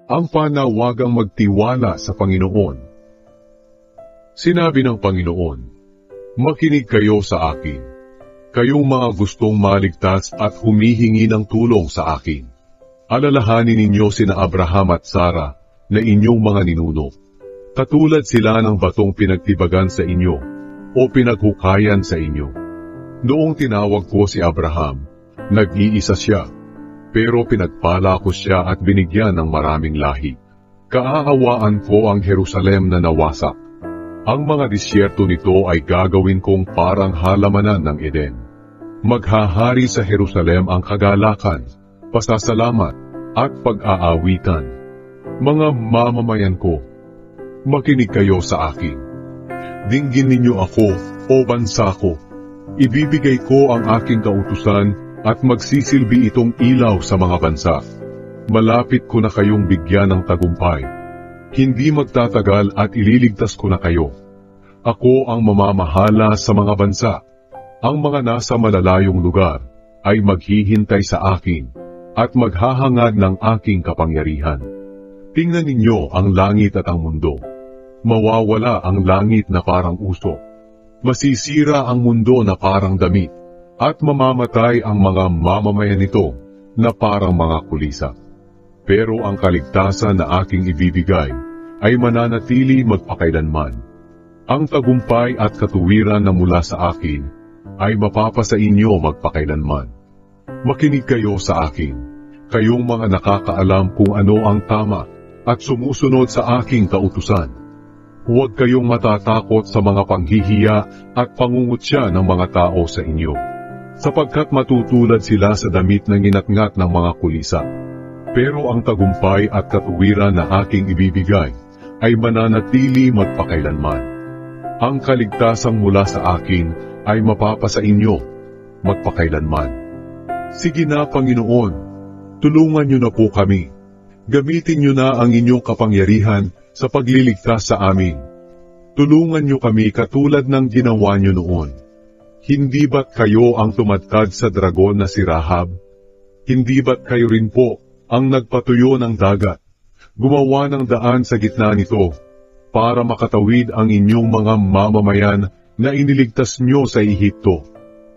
ang panawagang magtiwala sa Panginoon. Sinabi ng Panginoon, "Makinig kayo sa akin, kayong mga gustong maligtas at humihingi ng tulong sa akin. Alalahanin ninyo sina Abraham at Sara na inyong mga ninuno. Katulad sila ng batong pinagtibagan sa inyo o pinaghukayan sa inyo. Noong tinawag ko si Abraham, nag-iisa siya, pero pinagpala ko siya at binigyan ng maraming lahi. Kaaawaan ko ang Jerusalem na nawasak. Ang mga disyerto nito ay gagawin kong parang halamanan ng Eden. Maghahari sa Jerusalem ang kagalakan, pasasalamat, at pag-aawitan. Mga mamamayan ko, makinig kayo sa akin. Dinggin ninyo ako, o bansa ko. Ibibigay ko ang aking kautusan at magsisilbi itong ilaw sa mga bansa. Malapit ko na kayong bigyan ng tagumpay. Hindi magtatagal at ililigtas ko na kayo. Ako ang mamamahala sa mga bansa. Ang mga nasa malalayong lugar ay maghihintay sa akin at maghahangad ng aking kapangyarihan. Tingnan ninyo ang langit at ang mundo. Mawawala ang langit na parang usok. Masisira ang mundo na parang damit. At mamamatay ang mga mamamayan nito na parang mga kulisa. Pero ang kaligtasan na aking ibibigay ay mananatili magpakailanman. Ang tagumpay at katuwiran na mula sa akin ay mapapasa inyo magpakailanman. Makinig kayo sa akin, kayong mga nakakaalam kung ano ang tama at sumusunod sa aking kautusan. Huwag kayong matatakot sa mga panghihiya at pangungutya ng mga tao sa inyo, sapagkat matutulad sila sa damit na ginatngat ng mga kulisa. Pero ang tagumpay at katuwiran na aking ibibigay ay mananatili magpakailanman. Ang kaligtasan mula sa akin ay mapapasa inyo magpakailanman. Sige na, Panginoon, tulungan niyo na po kami. Gamitin niyo na ang inyong kapangyarihan sa pagliligtas sa amin. Tulungan niyo kami katulad ng ginawa niyo noon. Hindi ba't kayo ang tumatad sa dragon na si Rahab? Hindi ba't kayo rin po ang nagpatuyo ng dagat, gumawa ng daan sa gitna nito, para makatawid ang inyong mga mamamayan na iniligtas nyo sa Ehipto?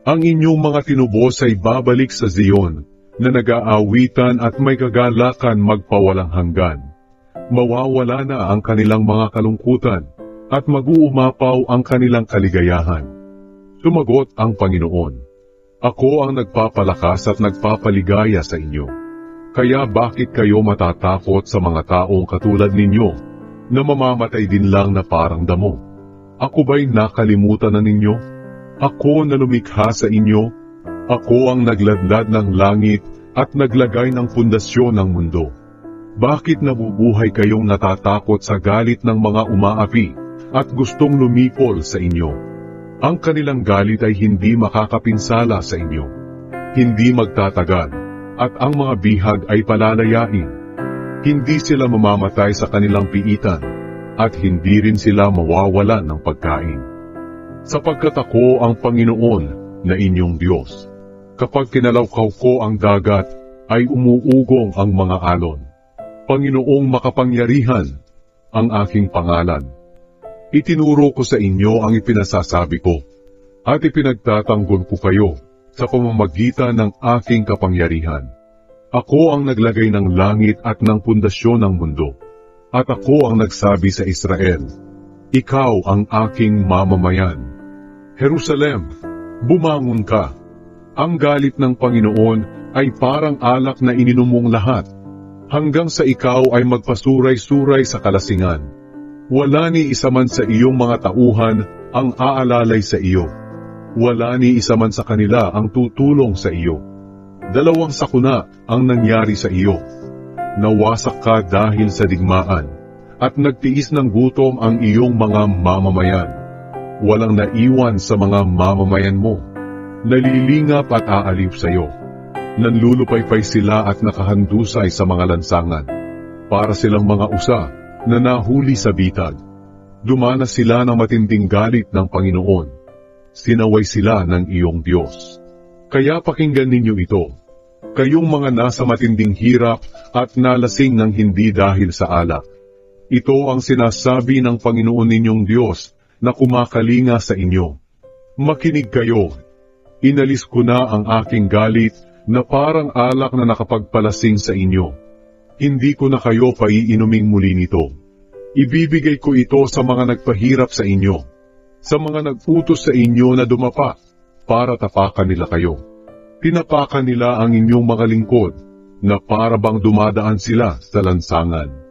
Ang inyong mga tinubos ay babalik sa Zion, na nag-aawitan at may kagalakan magpawalang hanggan. Mawawala na ang kanilang mga kalungkutan, at mag-uumapaw ang kanilang kaligayahan. Sumagot ang Panginoon, "Ako ang nagpapalakas at nagpapaligaya sa inyo. Kaya bakit kayo matatakot sa mga taong katulad ninyo, na mamamatay din lang na parang damo? Ako ba'y nakalimutan na ninyo? Ako na lumikha sa inyo? Ako ang nagladlad ng langit at naglagay ng pundasyon ng mundo. Bakit nabubuhay kayong natatakot sa galit ng mga umaapi at gustong lumipol sa inyo? Ang kanilang galit ay hindi makakapinsala sa inyo. Hindi magtatagal, at ang mga bihag ay palalayain. Hindi sila mamamatay sa kanilang piitan, at hindi rin sila mawawalan ng pagkain. Sapagkat ako ang Panginoon na inyong Diyos. Kapag kinalawkaw ko ang dagat, ay umuugong ang mga alon. Panginoong makapangyarihan ang aking pangalan. Itinuro ko sa inyo ang ipinasasabi ko, at ipinagtatanggol ko kayo sa pamamagitan ng aking kapangyarihan. Ako ang naglagay ng langit at ng pundasyon ng mundo, at ako ang nagsabi sa Israel, "Ikaw ang aking mamamayan." Jerusalem, bumangon ka. Ang galit ng Panginoon ay parang alak na ininom mong lahat, hanggang sa ikaw ay magpasuray-suray sa kalasingan. Wala ni isa man sa iyong mga tauhan ang aalalay sa iyo. Wala ni isa man sa kanila ang tutulong sa iyo. Dalawang sakuna ang nangyari sa iyo. Nawasak ka dahil sa digmaan, at nagtiis ng gutom ang iyong mga mamamayan. Walang naiwan sa mga mamamayan mo. Nalilingap at aaliw sa iyo. Nanlulupaypay sila at nakahandusay sa mga lansangan. Para silang mga usa na nahuli sa bitag. Dumanas sila ng matinding galit ng Panginoon. Sinaway sila ng iyong Diyos. Kaya pakinggan ninyo ito. kayong mga nasa matinding hirap at nalasing ng hindi dahil sa alak. Ito ang sinasabi ng Panginoon ninyong Diyos na kumakalinga sa inyo. Makinig kayo. Inalis ko na ang aking galit na parang alak na nakapagpalasing sa inyo. Hindi ko na kayo paiinuming muli nito. Ibibigay ko ito sa mga nagpahirap sa inyo, sa mga nagputos sa inyo na dumapa, para tapakan nila kayo. Tinapakan nila ang inyong mga lingkod, na para bang dumadaan sila sa lansangan.